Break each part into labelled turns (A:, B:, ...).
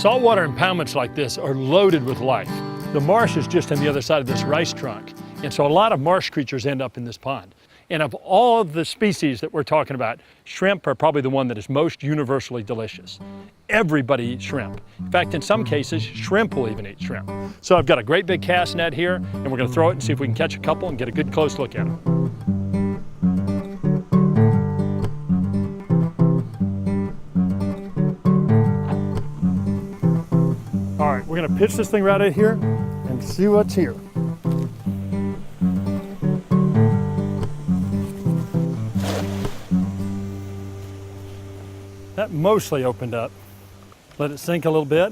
A: Saltwater impoundments like this are loaded with life. The marsh is just on the other side of this rice trunk, and so a lot of marsh creatures end up in this pond. And of all of the species that we're talking about, shrimp are probably the one that is most universally delicious. Everybody eats shrimp. In fact, in some cases, shrimp will even eat shrimp. So I've got a great big cast net here, and we're gonna throw it and see if we can catch a couple and get a good close look at them. All right, we're gonna pitch this thing right out here and see what's here. That mostly opened up. Let it sink a little bit.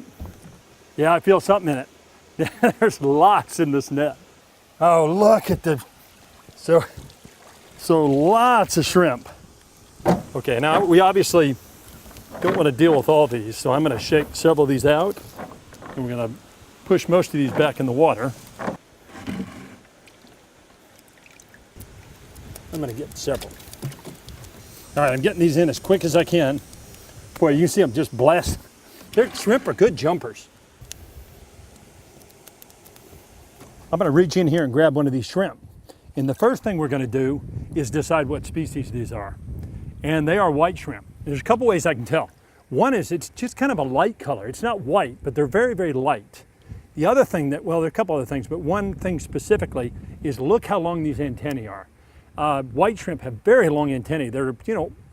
A: Yeah, I feel something in it. Yeah, there's lots in this net. Oh, look at the, so lots of shrimp. Okay, now we obviously don't want to deal with all these, so I'm gonna shake several of these out, and we're gonna push most of these back in the water. I'm gonna get several. All right, I'm getting these in as quick as I can. Boy, you can see them just blast. Their shrimp are good jumpers. I'm gonna reach in here and grab one of these shrimp. And the first thing we're gonna do is decide what species these are. And they are white shrimp. There's a couple ways I can tell. One is it's just kind of a light color. It's not white, but they're very, very light. The other thing that, well, there are a couple other things, but one thing specifically is look how long these antennae are. White shrimp have very long antennae. They're,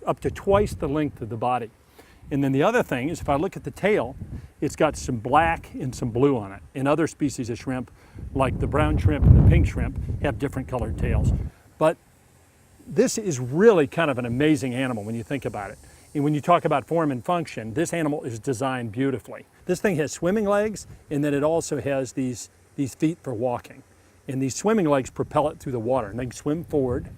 A: up to twice the length of the body. And then the other thing is if I look at the tail, it's got some black and some blue on it. And other species of shrimp, like the brown shrimp and the pink shrimp, have different colored tails. But this is really kind of an amazing animal when you think about it. And when you talk about form and function, this animal is designed beautifully. This thing has swimming legs, and then it also has these feet for walking. And these swimming legs propel it through the water, and they can swim forward.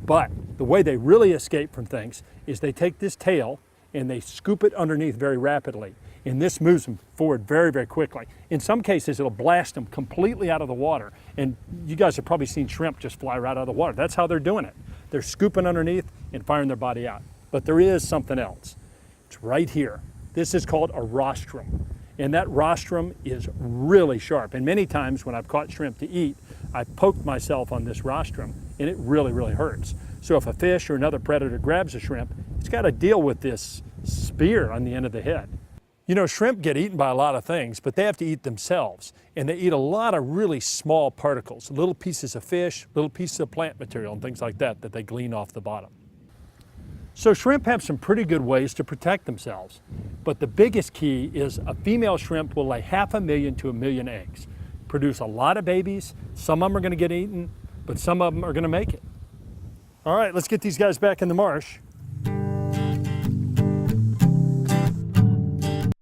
A: But the way they really escape from things is they take this tail and they scoop it underneath very rapidly. And this moves them forward very, very quickly. In some cases, it'll blast them completely out of the water. And you guys have probably seen shrimp just fly right out of the water. That's how they're doing it. They're scooping underneath and firing their body out. But there is something else. It's right here. This is called a rostrum. And that rostrum is really sharp. And many times when I've caught shrimp to eat, I've poked myself on this rostrum, and it really, really hurts. So if a fish or another predator grabs a shrimp, it's got to deal with this spear on the end of the head. Shrimp get eaten by a lot of things, but they have to eat themselves. And they eat a lot of really small particles, little pieces of fish, little pieces of plant material, and things like that they glean off the bottom. So shrimp have some pretty good ways to protect themselves. But the biggest key is a female shrimp will lay 500,000 to 1 million eggs, produce a lot of babies. Some of them are going to get eaten, but some of them are going to make it. All right, let's get these guys back in the marsh.